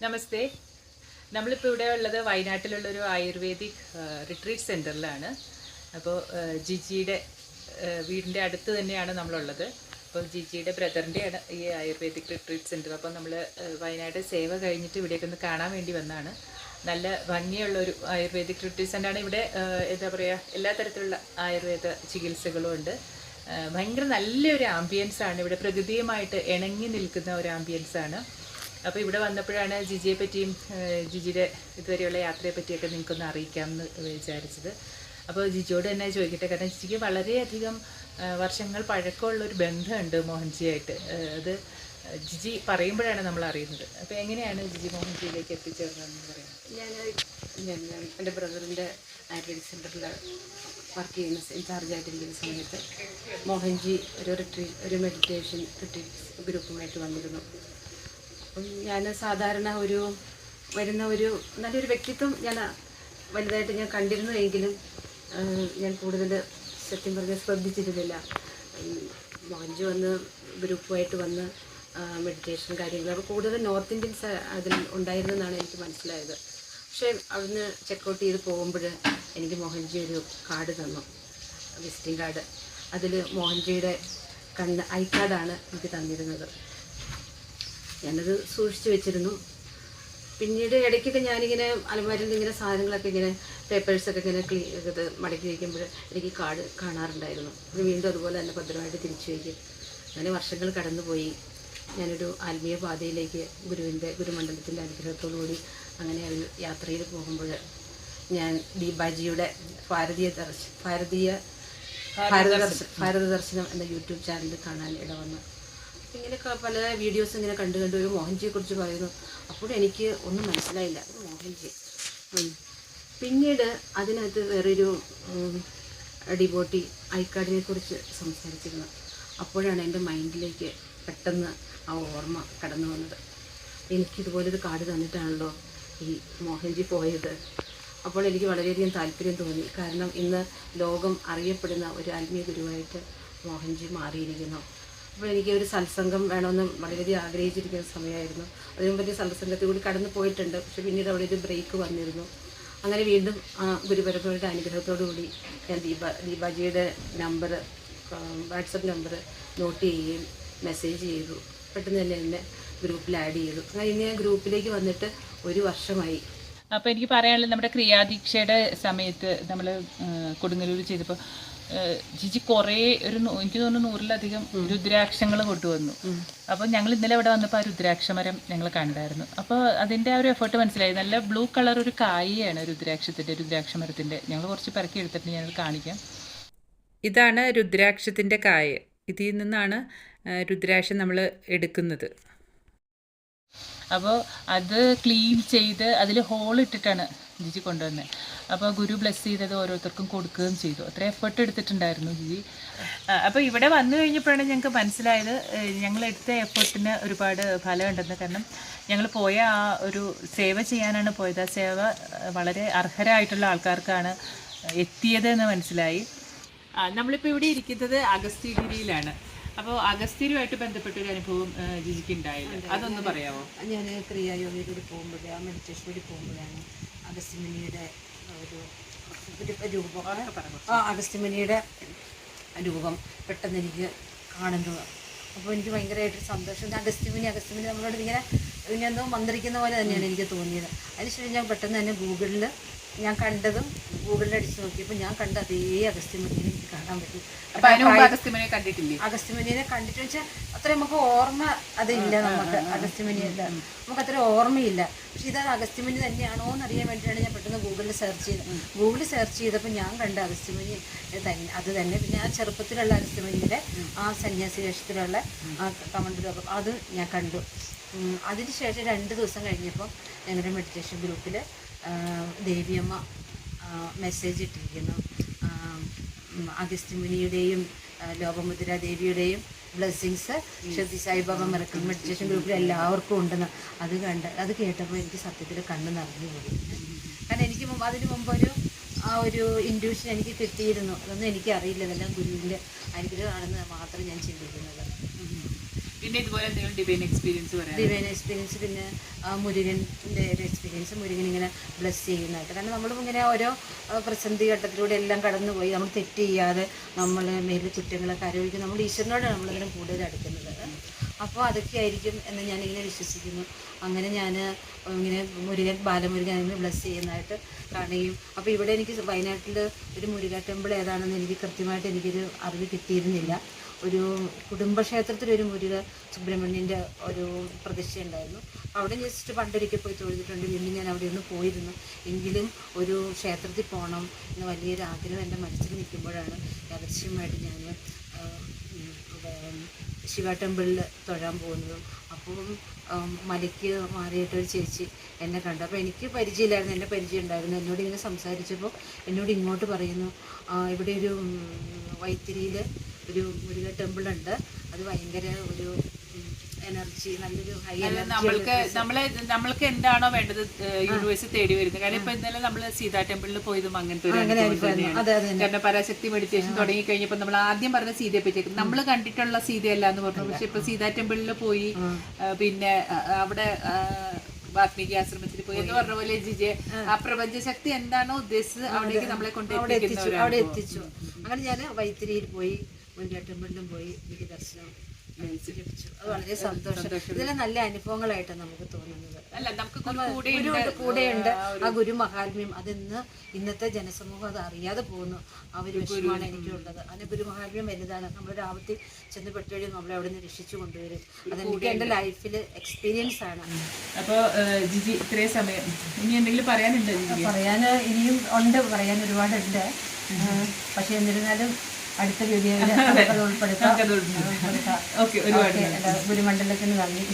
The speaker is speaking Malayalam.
നമസ്തേ. നമ്മളിപ്പോൾ ഇവിടെ ഉള്ളത് വയനാട്ടിലുള്ളൊരു ആയുർവേദിക് റിട്രീറ്റ് സെൻറ്ററിലാണ്. അപ്പോൾ ജിജിയുടെ വീടിൻ്റെ അടുത്ത് തന്നെയാണ് നമ്മളുള്ളത്. അപ്പോൾ ജിജിയുടെ ബ്രദറിൻ്റെയാണ് ഈ ആയുർവേദിക് റിട്രീറ്റ് സെൻറ്റർ. അപ്പോൾ നമ്മൾ വയനാട് സേവ കഴിഞ്ഞിട്ട് ഇവിടേക്ക് ഒന്ന് കാണാൻ വേണ്ടി വന്നതാണ്. നല്ല ഭംഗിയുള്ളൊരു ആയുർവേദിക് റിട്രീറ്റ് സെൻ്ററാണ്. ഇവിടെ എന്താ പറയുക, എല്ലാ തരത്തിലുള്ള ആയുർവേദ ചികിത്സകളും ഉണ്ട്. ഭയങ്കര നല്ലൊരു ആംബിയൻസാണ് ഇവിടെ, പ്രകൃതിയുമായിട്ട് ഇണങ്ങി നിൽക്കുന്ന ഒരു ആംബിയൻസാണ്. അപ്പോൾ ഇവിടെ വന്നപ്പോഴാണ് ജിജിയെ പറ്റിയും ജിജിയുടെ ഇതുവരെയുള്ള യാത്രയെ പറ്റിയൊക്കെ നിങ്ങൾക്കൊന്ന് അറിയിക്കാമെന്ന് വിചാരിച്ചത്. അപ്പോൾ ജിജിയോട് തന്നെ ചോദിക്കട്ടെ, കാരണം ജിജിക്ക് വളരെയധികം വർഷങ്ങൾ പഴക്കമുള്ളൊരു ബന്ധമുണ്ട് മോഹൻജിയായിട്ട്. അത് ജിജി പറയുമ്പോഴാണ് നമ്മൾ അറിയുന്നത്. അപ്പോൾ എങ്ങനെയാണ് ജിജി മോഹൻജിയിലേക്ക് എത്തിച്ചേർന്നതെന്ന് പറയുന്നത്? ഞാൻ എൻ്റെ ബ്രദറിൻ്റെ ആയുർവേദിക് സെൻറ്ററിൽ വർക്ക് ചെയ്യുന്ന ഇൻചാർജായിട്ടിരിക്കുന്ന സമയത്ത് മോഹൻജി ഒരു മെഡിറ്റേഷൻ റിട്രീറ്റ് ഗ്രൂപ്പുമായിട്ട് വന്നിരുന്നു. അപ്പം ഞാൻ സാധാരണ വരുന്ന നല്ലൊരു വ്യക്തിത്വം ഞാൻ വലുതായിട്ട് ഞാൻ കണ്ടിരുന്നു. എങ്കിലും ഞാൻ കൂടുതൽ സത്യം പറഞ്ഞാൽ ശ്രദ്ധിച്ചിരുന്നില്ല. മോഹൻജി വന്ന് ഗ്രൂപ്പുമായിട്ട് വന്ന് മെഡിറ്റേഷൻ കാര്യങ്ങൾ, അപ്പോൾ കൂടുതൽ നോർത്ത് ഇന്ത്യൻസ് അതിൽ ഉണ്ടായിരുന്നെന്നാണ് എനിക്ക് മനസ്സിലായത്. പക്ഷേ അവിടുന്ന് ചെക്കൗട്ട് ചെയ്ത് പോകുമ്പോൾ എനിക്ക് മോഹൻജി ഒരു കാർഡ് തന്നു, വിസിറ്റിംഗ് കാർഡ്. അതിൽ മോഹൻജിയുടെ ഐ കാർഡാണ് എനിക്ക് തന്നിരുന്നത്. ഞാനത് സൂക്ഷിച്ച് വെച്ചിരുന്നു. പിന്നീട് ഇടയ്ക്കൊക്കെ ഞാനിങ്ങനെ അലമാരിൽ ഇങ്ങനെ സാധനങ്ങളൊക്കെ ഇങ്ങനെ പേപ്പേഴ്സൊക്കെ ഇങ്ങനെ ഇത് മടക്കി വയ്ക്കുമ്പോൾ എനിക്ക് കാർഡ് കാണാറുണ്ടായിരുന്നു. അത് വീണ്ടും അതുപോലെ തന്നെ ഭദ്രമായിട്ട് തിരിച്ചു വയ്ക്കും. അങ്ങനെ വർഷങ്ങൾ കടന്നുപോയി. ഞാനൊരു ആത്മീയ പാതയിലേക്ക് ഗുരുമണ്ഡലത്തിൻ്റെ അനുഗ്രഹത്തോടുകൂടി അങ്ങനെ ഒരു യാത്രയിൽ പോകുമ്പോൾ ഞാൻ ദീപാജിയുടെ ഭാരത ദർശനം എന്ന യൂട്യൂബ് ചാനൽ കാണാൻ ഇടവന്നു. ഇങ്ങനെ പല വീഡിയോസ് ഇങ്ങനെ കണ്ടു ഒരു മോഹൻജിയെക്കുറിച്ച് പറയുന്നു. അപ്പോഴും എനിക്ക് ഒന്നും മനസ്സിലായില്ല, അത് മോഹൻജി. പിന്നീട് അതിനകത്ത് വേറൊരു ഡിവോട്ടി ഐക്കാർഡിനെ കുറിച്ച് സംസാരിച്ചിരുന്നു. അപ്പോഴാണ് എൻ്റെ മൈൻഡിലേക്ക് പെട്ടെന്ന് ആ ഓർമ്മ കടന്നു വന്നത്. എനിക്കിതുപോലൊരു കാർഡ് തന്നിട്ടാണല്ലോ ഈ മോഹൻജി പോയത്. അപ്പോൾ എനിക്ക് വളരെയധികം താല്പര്യം തോന്നി. കാരണം ഇന്ന് ലോകം അറിയപ്പെടുന്ന ഒരു ആത്മീയ ഗുരുവായിട്ട് മോഹൻജി മാറിയിരിക്കുന്നു. അപ്പോൾ എനിക്ക് ഒരു സത്സംഗം വേണമെന്ന് വളരെയധികം ആഗ്രഹിച്ചിരിക്കുന്ന സമയമായിരുന്നു. അതിനു പറ്റിയ സത്സംഗത്തിൽ കൂടി കടന്നു പോയിട്ടുണ്ട്. പക്ഷെ പിന്നീട് അവിടെ ഒരു ബ്രേക്ക് വന്നിരുന്നു. അങ്ങനെ വീണ്ടും ഗുരുപരമ്പരയുടെ അനുഗ്രഹത്തോടു കൂടി ഞാൻ ദീപാജിയുടെ നമ്പർ, വാട്സപ്പ് നമ്പർ നോട്ട് ചെയ്യുകയും മെസ്സേജ് ചെയ്തു. പെട്ടെന്ന് തന്നെ എന്നെ ഗ്രൂപ്പിൽ ആഡ് ചെയ്തു. അങ്ങനെ ഇനി ഞാൻ ഗ്രൂപ്പിലേക്ക് വന്നിട്ട് 1 വർഷമായി. അപ്പോൾ എനിക്ക് പറയാനുള്ളത്, നമ്മുടെ ക്രിയാദീക്ഷയുടെ സമയത്ത് നമ്മൾ കൊടുങ്ങല്ലൂർ ചെയ്തപ്പോൾ ജിജി കുറേ എനിക്ക് തോന്നുന്നു 100-ലധികം രുദ്രാക്ഷങ്ങൾ കൊണ്ടുവന്നു. അപ്പോൾ ഞങ്ങൾ ഇന്നലെ ഇവിടെ വന്നപ്പോൾ ആ രുദ്രാക്ഷമരം ഞങ്ങൾ കണ്ടായിരുന്നു. അപ്പോൾ അതിൻ്റെ ആ ഒരു എഫേർട്ട് മനസ്സിലായി. നല്ല ബ്ലൂ കളർ ഒരു കായയാണ് രുദ്രാക്ഷമരത്തിൻ്റെ. ഞങ്ങൾ കുറച്ച് പെറുക്കി എടുത്തിട്ട് ഞങ്ങൾ കാണിക്കാം. ഇതാണ് രുദ്രാക്ഷത്തിൻ്റെ കായ. ഇതിൽ നിന്നാണ് രുദ്രാക്ഷം നമ്മൾ എടുക്കുന്നത്. അപ്പോൾ അത് ക്ലീൻ ചെയ്ത് അതിൽ ഹോൾ ഇട്ടിട്ടാണ് ജിജി കൊണ്ടുവന്നത്. അപ്പോൾ ഗുരു ബ്ലെസ് ചെയ്തത് ഓരോരുത്തർക്കും കൊടുക്കുകയും ചെയ്തു. അത്ര എഫേർട്ട് എടുത്തിട്ടുണ്ടായിരുന്നു ജിജി. അപ്പോൾ ഇവിടെ വന്നു കഴിഞ്ഞപ്പോഴാണ് ഞങ്ങൾക്ക് മനസ്സിലായത് ഞങ്ങൾ എടുത്ത എഫേർട്ടിന് ഒരുപാട് ഫലമുണ്ടെന്ന്. കാരണം ഞങ്ങൾ പോയ ആ ഒരു സേവ ചെയ്യാനാണ് പോയത്. ആ സേവ വളരെ അർഹരായിട്ടുള്ള ആൾക്കാർക്കാണ് എത്തിയത് എന്ന് മനസ്സിലായി. നമ്മളിപ്പോൾ ഇവിടെ ഇരിക്കുന്നത് അഗസ്ത്യഗിരിയിലാണ്. അപ്പോൾ അഗസ്ത്യരുമായിട്ട് ബന്ധപ്പെട്ടൊരു അനുഭവം ജിജിക്ക് ഉണ്ടായില്ല, അതൊന്ന് പറയാമോ? ഞാൻ ക്രിയായോഗയിൽ കൂടി പോകുമ്പോൾ, ആ മെഡിറ്റേഷൻ കൂടി പോകുമ്പോഴാണ് അഗസ്ത്യമുനിയുടെ രൂപം അഗസ്ത്യമുനിയുടെ രൂപം പെട്ടെന്ന് എനിക്ക് കാണുന്നത്. അപ്പോൾ എനിക്ക് ഭയങ്കരമായിട്ടൊരു സന്തോഷം. അഗസ്ത്യമുനി നമ്മളോട് ഇങ്ങനെ എന്തോ മന്ത്രിക്കുന്ന പോലെ തന്നെയാണ് എനിക്ക് തോന്നിയത്. അതിനുശേഷം ഞാൻ പെട്ടെന്ന് തന്നെ ഗൂഗിളിൽ ഞാൻ കണ്ടതും ഗൂഗിളിൽ അടിച്ച് നോക്കിയപ്പോൾ ഞാൻ കണ്ട അതേ അഗസ്ത്യമുനിയെ എനിക്ക് കാണാൻ പറ്റി. അഗസ്ത്യമുനിയെ കണ്ടിട്ടില്ലേ? അഗസ്ത്യമുനിയെ കണ്ടിട്ട് വെച്ചാൽ അത്ര നമുക്ക് ഓർമ്മ അതില്ല. നമുക്ക് അഗസ്ത്യമുനിയല്ല, നമുക്ക് അത്ര ഓർമ്മയില്ല. പക്ഷെ ഇത് അഗസ്ത്യമുനി തന്നെയാണോ എന്നറിയാൻ വേണ്ടിയിട്ടാണ് ഞാൻ പെട്ടെന്ന് ഗൂഗിളിൽ സെർച്ച് ചെയ്തത്. ഗൂഗിളിൽ സെർച്ച് ചെയ്തപ്പോൾ ഞാൻ കണ്ട അഗസ്ത്യമുനി അത് തന്നെ. പിന്നെ ആ ചെറുപ്പത്തിലുള്ള അഗസ്ത്യമുനിയുടെ ആ സന്യാസി വേഷത്തിലുള്ള ആ കമണ്ടലൊക്കെ അത് ഞാൻ കണ്ടു. അതിനുശേഷം 2 ദിവസം കഴിഞ്ഞപ്പോൾ ഞങ്ങളുടെ മെഡിറ്റേഷൻ ഗ്രൂപ്പിൽ ദേവിയമ്മ മെസ്സേജ് ഇട്ടിരിക്കുന്നു. അഗസ്ത്യമുനിയുടെയും ലോപമുദ്ര ദേവിയുടെയും ബ്ലെസ്സിങ്സ് ഷെത്തി സായിബാബ മിറക്കിൾ മെഡിറ്റേഷൻ ഗ്രൂപ്പിൽ എല്ലാവർക്കും ഉണ്ടെന്ന്. അത് കേട്ടപ്പോൾ എനിക്ക് സത്യത്തിൽ കണ്ണ് നിറഞ്ഞു പോയി. കാരണം എനിക്ക് അതിന് മുമ്പ് ഒരു ഇൻഡ്യൂഷൻ എനിക്ക് കിട്ടിയിരുന്നു. അതൊന്നും എനിക്കറിയില്ല. ഇതെല്ലാം ഗുരുവിൻ്റെ അനുഗ്രഹമാണെന്ന് മാത്രം ഞാൻ ചിന്തിക്കുന്നത്. പിന്നെ ഇതുപോലെ എന്തെങ്കിലും ഡിവൈൻ എക്സ്പീരിയൻസ് പറയാം? ഡിവൈൻ എക്സ്പീരിയൻസ് പിന്നെ മുരുകൻ്റെ ഒരു എക്സ്പീരിയൻസ്, മുരുകൻ ഇങ്ങനെ ബ്ലെസ് ചെയ്യുന്നതായിട്ട്. കാരണം നമ്മളും ഇങ്ങനെ ഓരോ പ്രതിസന്ധി ഘട്ടത്തിലൂടെ എല്ലാം കടന്നുപോയി നമ്മൾ തെറ്റ് ചെയ്യാതെ നമ്മൾ മേലിൽ കുറ്റങ്ങളൊക്കെ ആരോപിക്കും, നമ്മൾ ഈശ്വരനോടാണ് നമ്മളിങ്ങനെ കൂടുതൽ അടുക്കുന്നത്. അപ്പോൾ അതൊക്കെ ആയിരിക്കും എന്ന് ഞാനിങ്ങനെ വിശ്വസിക്കുന്നു. അങ്ങനെ ഞാൻ ഇങ്ങനെ മുരുകൻ ബാലമുരുകൻ അങ്ങനെ ബ്ലെസ് ചെയ്യുന്നതായിട്ട് കാണുകയും, അപ്പോൾ ഇവിടെ എനിക്ക് വയനാട്ടിൽ ഒരു മുരുക ടെമ്പിൾ ഏതാണെന്ന് എനിക്ക് കൃത്യമായിട്ട് എനിക്കൊരു അറിവ് കിട്ടിയിരുന്നില്ല. ഒരു കുടുംബക്ഷേത്രത്തിലൊരു മുരുക സുബ്രഹ്മണ്യൻ്റെ ഒരു പ്രതിഷ്ഠ ഉണ്ടായിരുന്നു. അവിടെ ജസ്റ്റ് പണ്ടൊരിക്കൽ പോയി തൊഴുതിട്ടുണ്ട്. വീണ്ടും ഞാൻ അവിടെ ഒന്ന് പോയിരുന്നു. എങ്കിലും ഒരു ക്ഷേത്രത്തിൽ പോകണം എന്ന് വലിയൊരു ആഗ്രഹം എൻ്റെ മനസ്സിൽ നിൽക്കുമ്പോഴാണ് യാദൃശ്യമായിട്ട് ഞാൻ ശിവ ടെമ്പിളിൽ തൊഴാൻ പോകുന്നതും. അപ്പം മലയ്ക്ക് മാറിയിട്ടൊരു ചേച്ചി എന്നെ കണ്ടു. അപ്പോൾ എനിക്ക് പരിചയമില്ലായിരുന്നു, എന്നെ പരിചയം ഉണ്ടായിരുന്നു. എന്നോട് ഇങ്ങനെ സംസാരിച്ചപ്പോൾ എന്നോട് ഇങ്ങോട്ട് പറയുന്നു, ഇവിടെ ഒരു വൈത്തിരിയിൽ ഒരു മുരുക ടെമ്പിളുണ്ട്, അത് ഭയങ്കര ഒരു എനർജി, നല്ലൊരു ഹൈ എനർജി. നമ്മൾക്ക് എന്താണോ വേണ്ടത് യൂണിവേഴ്സ് തേടി വരുന്നത്. കാരണം ഇപ്പൊ ഇന്നലെ നമ്മള് സീതാ ടെമ്പിളിൽ പോയതും അങ്ങനത്തെ ഒരു കാരണം പരാശക്തി മെഡിറ്റേഷൻ തുടങ്ങി കഴിഞ്ഞപ്പോൾ നമ്മൾ ആദ്യം പറഞ്ഞ സീതയെ പറ്റി നമ്മൾ കണ്ടിട്ടുള്ള സീതയല്ല എന്ന് പറഞ്ഞു. പക്ഷെ ഇപ്പൊ സീതാ ടെമ്പിളിൽ പോയി, പിന്നെ അവിടെ വാത്മീകി ആശ്രമത്തിൽ പോയി എന്ന് പറഞ്ഞ പോലെ ജിജെ ആ പ്രപഞ്ചശക്തി എന്താണോ ഉദ്ദേശിച്ചത് അവിടേക്ക് നമ്മളെ കൊണ്ട് അവിടെ എത്തിച്ചു. അങ്ങനെ ഞാൻ വൈത്തിരിയിൽ പോയി, മുരുക ടെമ്പിളിലും പോയി, എനിക്ക് ദർശനം ലഭിച്ചു. അത് വളരെ സന്തോഷം. ഇതെല്ലാം നല്ല അനുഭവങ്ങളായിട്ടാണ് നമുക്ക് തോന്നുന്നത്. കൂടെയുണ്ട് ആ ഗുരു മഹാത്മ്യം. അതിന്ന് ഇന്നത്തെ ജനസമൂഹം അത് അറിയാതെ പോകുന്നു. ആ ഒരു വിഷയമാണ് എനിക്കുള്ളത്. അതിന് ഗുരു മഹാത്മ്യം വലുതാണ്. നമ്മളൊരു ആപത്തിൽ ചെന്ന് പെട്ടുകഴി നമ്മളെ അവിടെ നിന്ന് രക്ഷിച്ചു കൊണ്ടുവരും. അതെനിക്ക് എൻ്റെ ലൈഫിൽ എക്സ്പീരിയൻസ് ആണ്. അപ്പോൾ ജിജി ഇത്രയും സമയം ഇനി എന്തെങ്കിലും പറയാനുണ്ട്? പറയാൻ ഇനിയും ഉണ്ട്, പറയാൻ ഒരുപാടുണ്ട്. പക്ഷെ എന്നിരുന്നാലും അടുത്ത വീഡിയോയിൽ അത് ഉൾപ്പെടുത്താം. ഗുരുമണ്ഡലത്തിന് നന്ദി.